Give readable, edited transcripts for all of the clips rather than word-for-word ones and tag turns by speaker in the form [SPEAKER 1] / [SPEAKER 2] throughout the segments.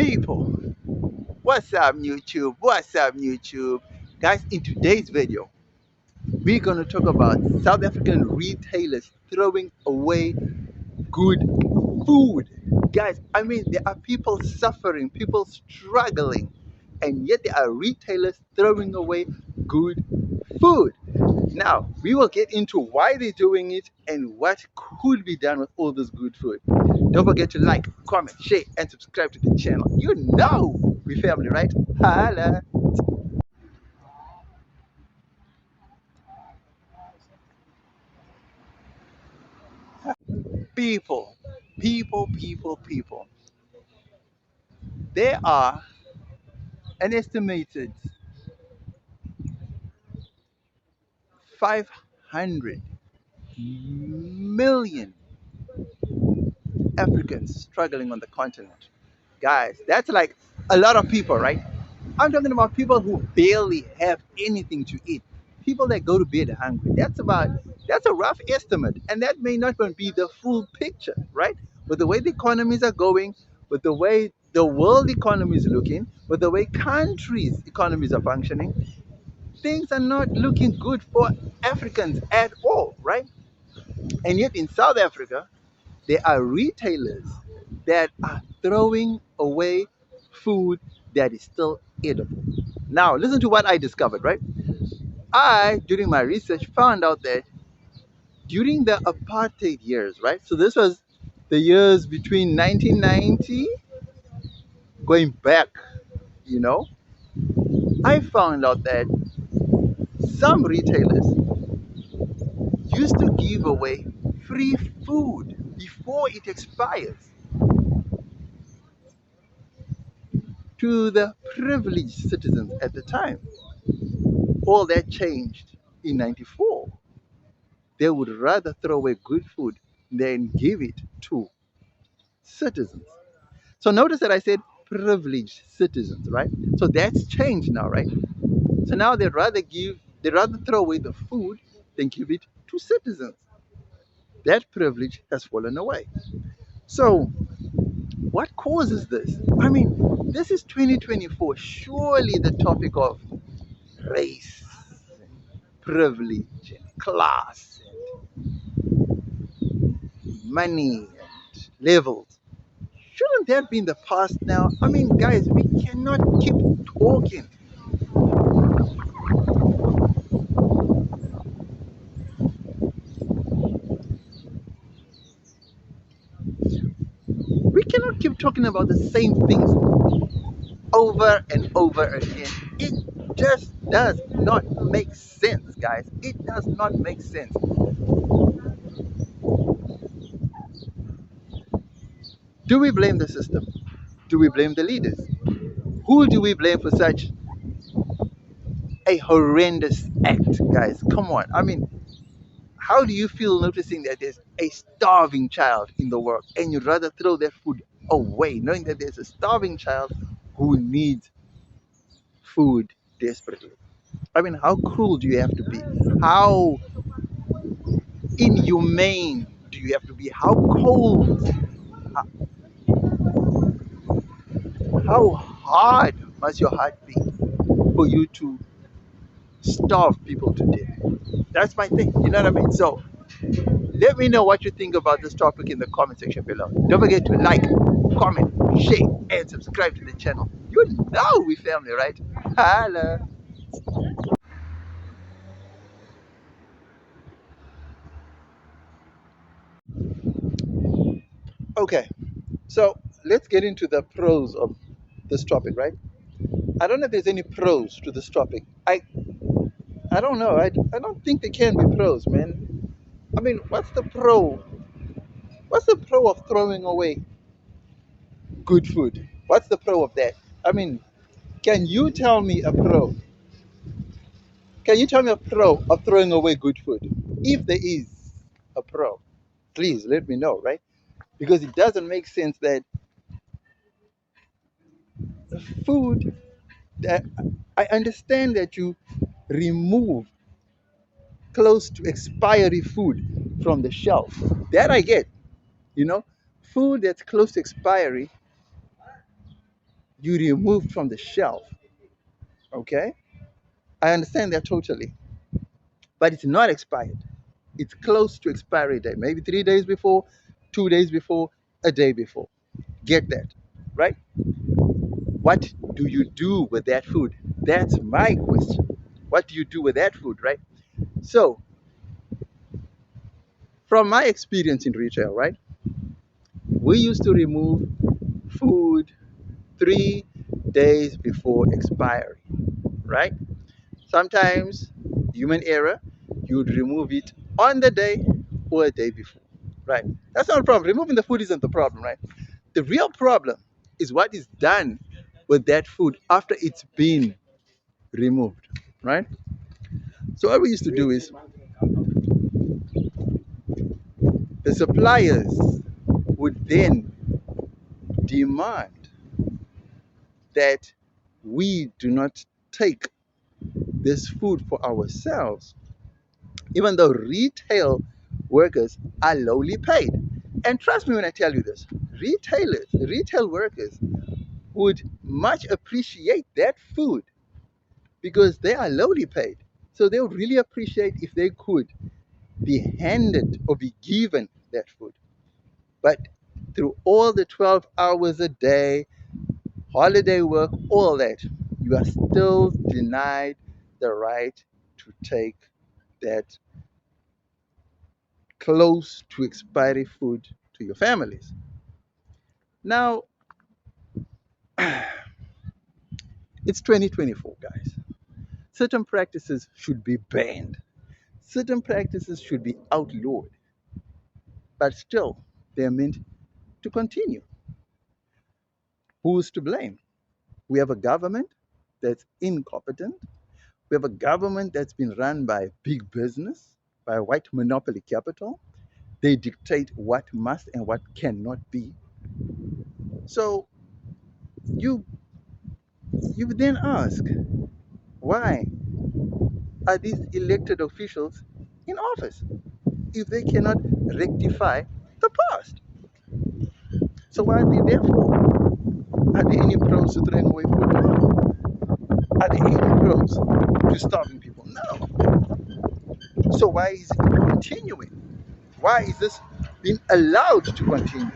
[SPEAKER 1] People, what's up YouTube? What's up YouTube? Guys, in today's video, we're going to talk about South African retailers throwing away good food. Guys, I mean, there are people suffering, people struggling, and yet there are retailers throwing away good food. Now, we will get into why they're doing it and what could be done with all this good food. Don't forget to like, comment, share, and subscribe to the channel. You know we family, right? Holla! People, people. There are an estimated 500 million Africans struggling on the continent. Guys, that's like a lot of people, right? I'm talking about people who barely have anything to eat. People that go to bed hungry. That's a rough estimate. And that may not even be the full picture, right? With the way the economies are going, with the way the world economy is looking, with the way countries' economies are functioning, things are not looking good for Africans at all, right? And yet in South Africa, there are retailers that are throwing away food that is still edible. Now, listen to what I discovered, right? During my research, found out that during the apartheid years, right? So this was the years between 1990 going back, you know, I found out that some retailers used to give away free food before it expires to the privileged citizens at the time. All that changed in 94. They would rather throw away good food than give it to citizens. So notice that I said privileged citizens, right? So that's changed now, right? So now they'd rather throw away the food than give it to citizens. That privilege has fallen away. So what causes this? I mean, this is 2024. Surely the topic of race, privilege, and class, and money, and levels. Shouldn't that be in the past now? I mean, guys, we cannot keep talking. We cannot keep talking about the same things over and over again. It just does not make sense, guys. It does not make sense. Do we blame the system? Do we blame the leaders? Who do we blame for such a horrendous act, guys? Come on. I mean, how do you feel noticing that there's a starving child in the world and you'd rather throw that food away, knowing that there's a starving child who needs food desperately? I mean, how cruel do you have to be? How inhumane do you have to be? How cold? How, how hard must your heart be for you to starve people to death? That's my thing. You know what I mean? So let me know what you think about this topic in the comment section below. Don't forget to like, comment, share, and subscribe to the channel. You know we family, right? Holla! Okay, so let's get into the pros of this topic, right? I don't know if there's any pros to this topic. I don't know. I don't think there can be pros, man. I mean, what's the pro? What's the pro of throwing away good food? What's the pro of that? I mean, can you tell me a pro? Can you tell me a pro of throwing away good food? If there is a pro, please let me know, right? Because it doesn't make sense that food that I understand that you remove close to expiry food from the shelf. That I get, you know, food that's close to expiry you remove from the shelf. Okay, I understand that totally, but it's not expired. It's close to expiry date, maybe 3 days before, 2 days before, a day before. Get that, right? What do you do with that food? That's my question. What do you do with that food, right? So, from my experience in retail, right, we used to remove food 3 days before expiry, right? Sometimes, human error, you would remove it on the day or a day before, right? That's not a problem. Removing the food isn't the problem, right? The real problem is what is done with that food after it's been removed, right? So what we used to do is the suppliers would then demand that we do not take this food for ourselves, even though retail workers are lowly paid. And trust me when I tell you this, retail workers would much appreciate that food because they are lowly paid. So they would really appreciate if they could be handed or be given that food. But through all the 12 hours a day, holiday work, all that, you are still denied the right to take that close to expiry food to your families. Now, it's 2024, guys. Certain practices should be banned, certain practices should be outlawed, but still, they're meant to continue. Who's to blame? We have a government that's incompetent. We have a government that's been run by big business, by white monopoly capital. They dictate what must and what cannot be. So you you then ask, why are these elected officials in office if they cannot rectify the past? So why are they there for? Are there any pros to throwing away food? No. Are there any pros to starving people? No. So why is it continuing? Why is this being allowed to continue?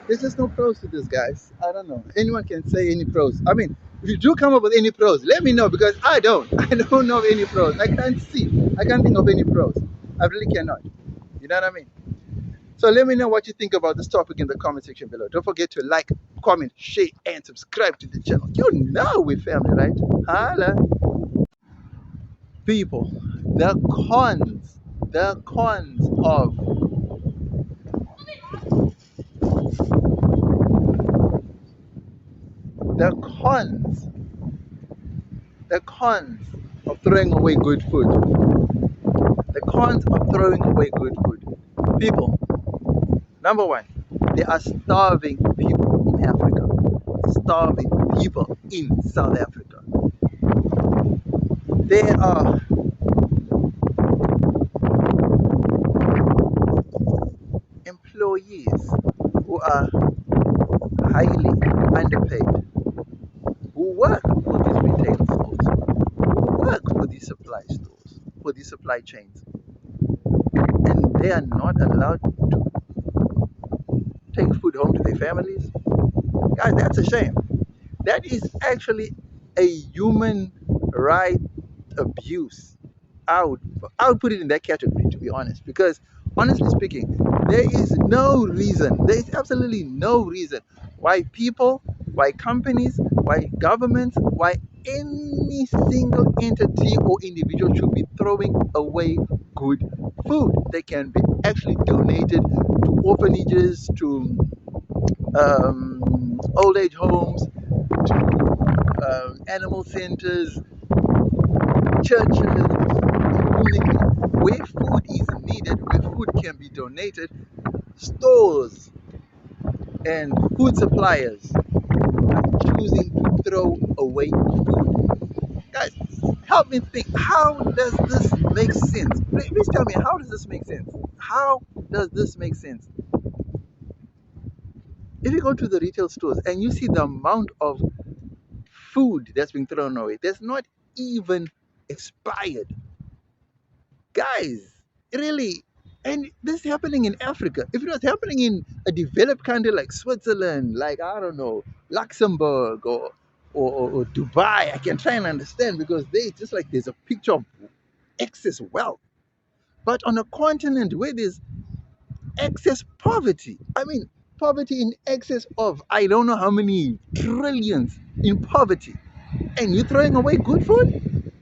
[SPEAKER 1] There's just no pros to this, guys. I don't know. Anyone can say any pros. I mean, if you do come up with any pros, let me know because I don't. I don't know any pros. I can't see. I can't think of any pros. I really cannot. You know what I mean? So let me know what you think about this topic in the comment section below. Don't forget to like, comment, share, and subscribe to the channel. You know we're family, right? Holla. People, the cons, the cons of the cons, the cons of throwing away good food. The cons of throwing away good food. People, number one, there are starving people in Africa. Starving people in South Africa. There are employees who are highly underpaid, who work for these retail stores, who work for these supply stores, for these supply chains, and they are not allowed to take food home to their families. Guys, that's a shame. That is actually a human right abuse. I would put it in that category, to be honest, because honestly speaking, there is no reason, there is absolutely no reason why people, why companies, why governments, why any single entity or individual should be throwing away good food. They can be actually donated to orphanages, to old age homes, to animal centers, churches, where food is needed, where food can be donated. Stores and food suppliers are choosing to throw away food. Guys, help me think. How does this make sense? Please tell me, how does this make sense? How does this make sense? If you go to the retail stores and you see the amount of food that's being thrown away, that's not even expired. Guys, really. And this is happening in Africa. If it was happening in a developed country like Switzerland, like, I don't know, Luxembourg or Dubai, I can try and understand because they just like there's a picture of excess wealth. But on a continent where there's excess poverty, I mean, poverty in excess of I don't know how many trillions in poverty, and you're throwing away good food?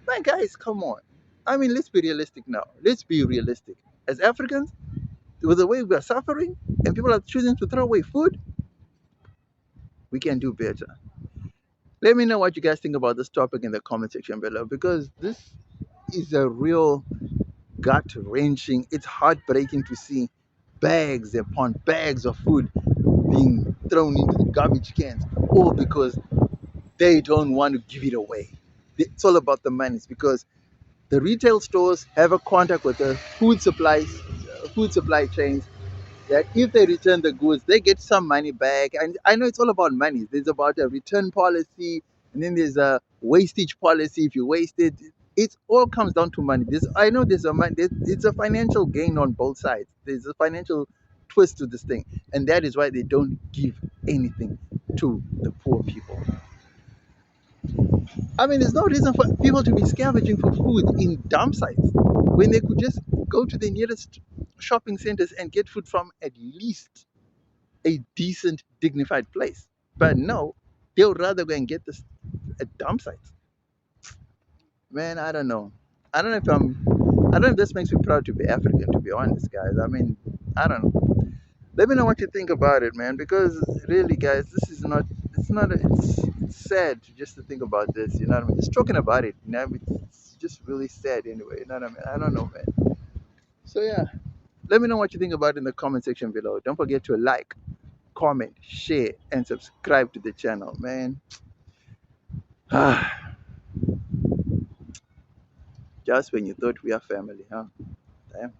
[SPEAKER 1] Man, guys, come on. I mean, let's be realistic now. Let's be realistic. As Africans, with the way we are suffering and people are choosing to throw away food, we can do better. Let me know what you guys think about this topic in the comment section below because this is a real gut wrenching. It's heartbreaking to see bags upon bags of food being thrown into the garbage cans, all because they don't want to give it away. It's all about the money. It's because the retail stores have a contact with the food supply chains, that if they return the goods, they get some money back. And I know it's all about money. There's about a return policy, and then there's a wastage policy. If you waste it, it all comes down to money. I know it's a financial gain on both sides. There's a financial twist to this thing, and that is why they don't give anything to the poor people. I mean, there's no reason for people to be scavenging for food in dump sites when they could just go to the nearest shopping centers and get food from at least a decent, dignified place. But no, they'll rather go and get this at dump sites. Man, I don't know. I don't know if I'm. I don't know if this makes me proud to be African. To be honest, guys. I mean, I don't know. Let me know what you think about it, man. Because really, guys, this is not. It's not. It's sad just to think about this. You know what I mean? Just talking about it. You know, it's just really sad anyway. You know what I mean? I don't know, man. So yeah, let me know what you think about it in the comment section below. Don't forget to like, comment, share, and subscribe to the channel, man. Just when you thought we are family, huh? Damn.